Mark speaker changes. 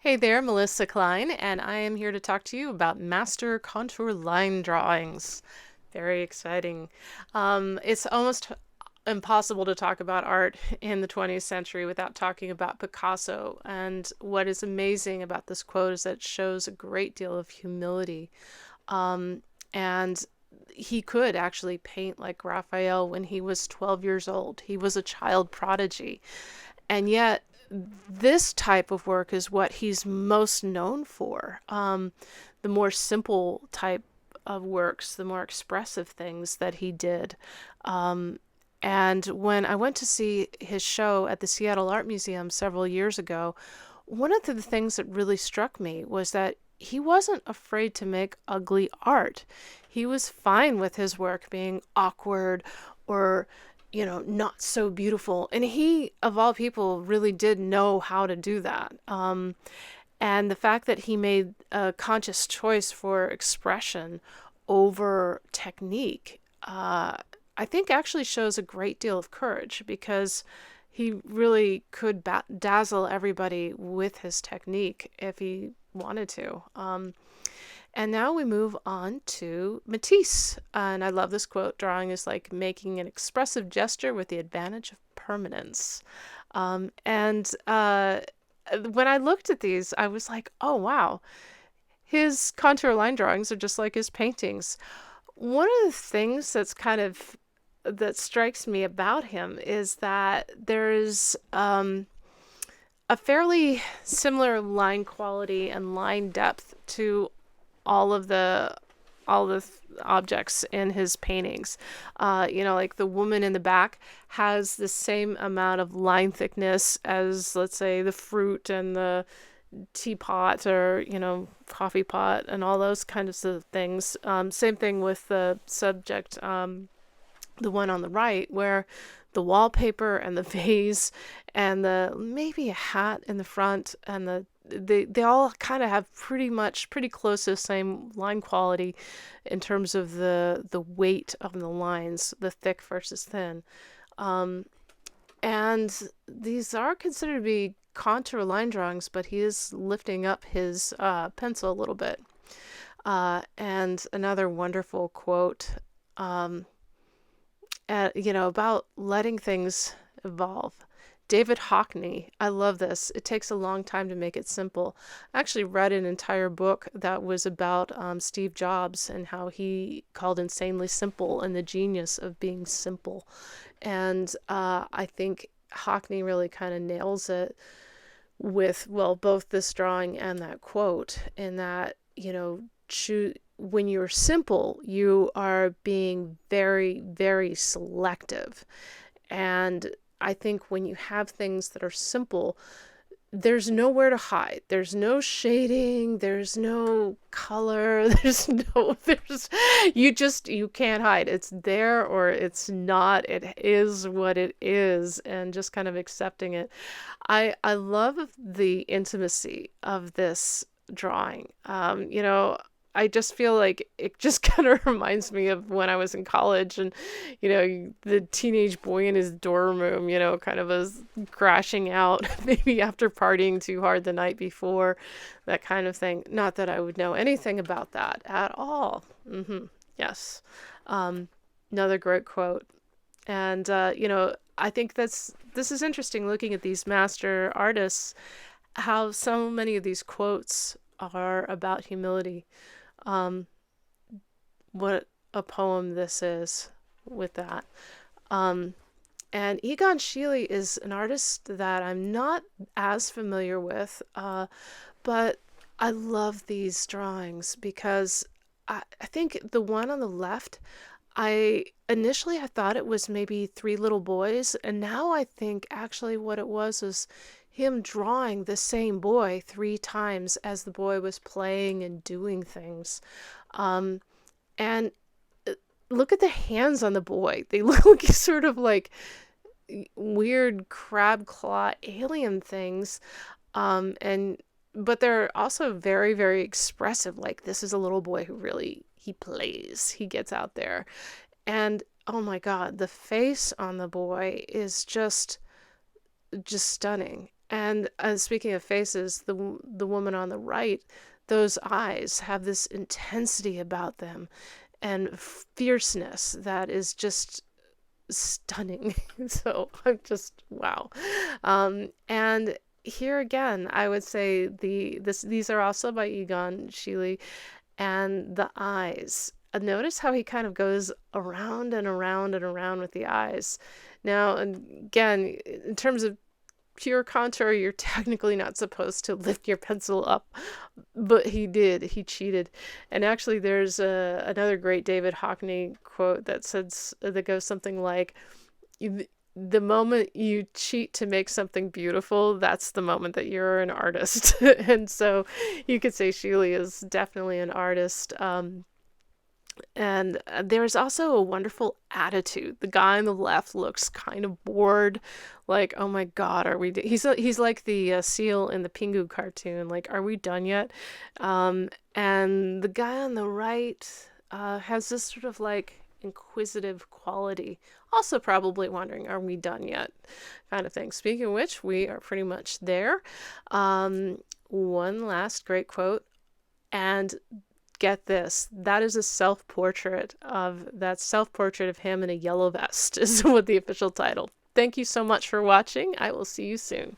Speaker 1: Hey there, Melissa Klein, and I am here to talk to you about master contour line drawings. Very exciting. It's almost impossible to talk about art in the 20th century without talking about Picasso. And what is amazing about this quote is that it shows a great deal of humility. And he could actually paint like Raphael when he was 12 years old. He was a child prodigy. And yet, this type of work is what he's most known for. The more simple type of works, the more expressive things that he did. And when I went to see his show at the Seattle Art Museum several years ago, one of the things that really struck me was that he wasn't afraid to make ugly art. He was fine with his work being awkward or, not so beautiful. And he, of all people, really did know how to do that. And the fact that he made a conscious choice for expression over technique, I think actually shows a great deal of courage because he really could dazzle everybody with his technique if he wanted to. And now we move on to Matisse. And I love this quote: drawing is like making an expressive gesture with the advantage of permanence. And when I looked at these, I was like, oh, wow, his contour line drawings are just like his paintings. One of the things that strikes me about him is that there's a fairly similar line quality and line depth to all of the objects in his paintings. Like the woman in the back has the same amount of line thickness as, let's say, the fruit and the teapot or, coffee pot and all those kinds of things. Same thing with the subject, the one on the right, where the wallpaper and the vase and the maybe a hat in the front and they all kind of have pretty close to the same line quality in terms of the weight of the lines, the thick versus thin. And these are considered to be contour line drawings, but he is lifting up his pencil a little bit. And another wonderful quote, about letting things evolve. David Hockney, I love this. It takes a long time to make it simple. I actually read an entire book that was about Steve Jobs and how he called Insanely Simple and the genius of being simple. And I think Hockney really kind of nails it with, well, both this drawing and that quote, in that, when you're simple, you are being very, very selective. And I think when you have things that are simple, there's nowhere to hide. There's no shading, there's no color, you can't hide. It's there or it's not. It is what it is, and just kind of accepting it. I love the intimacy of this drawing. I just feel like it just kind of reminds me of when I was in college and, the teenage boy in his dorm room, kind of was crashing out, maybe after partying too hard the night before, that kind of thing. Not that I would know anything about that at all. Yes. Another great quote. And, I think this is interesting looking at these master artists, how so many of these quotes are about humility. What a poem this is with that. And Egon Schiele is an artist that I'm not as familiar with, but I love these drawings because I think the one on the left, I thought it was maybe three little boys, and now I think actually what it was him drawing the same boy three times as the boy was playing and doing things. And look at the hands on the boy. They look like sort of like weird crab claw alien things. And but they're also very, very expressive. Like, this is a little boy who really, he plays, he gets out there. And oh my God, the face on the boy is just stunning. And speaking of faces, the woman on the right, those eyes have this intensity about them and fierceness that is just stunning. So I'm just wow. And here again, I would say these are also by Egon Schiele, and the eyes. Notice how he kind of goes around and around and around with the eyes. Now, again, in terms of pure contour, you're technically not supposed to lift your pencil up, but he did. He cheated. And actually, there's another great David Hockney quote that goes something like, "The moment you cheat to make something beautiful, that's the moment that you're an artist." And so, you could say Schiele is definitely an artist. And there's also a wonderful attitude. The guy on the left looks kind of bored, like, "Oh my God, are we?" He's like the seal in the Pingu cartoon, like, "Are we done yet?" And the guy on the right has this sort of like inquisitive quality, also probably wondering, "Are we done yet?" kind of thing. Speaking of which, we are pretty much there. One last great quote, and get this, that is a self-portrait of him in a yellow vest is what the official title. Thank you so much for watching. I will see you soon.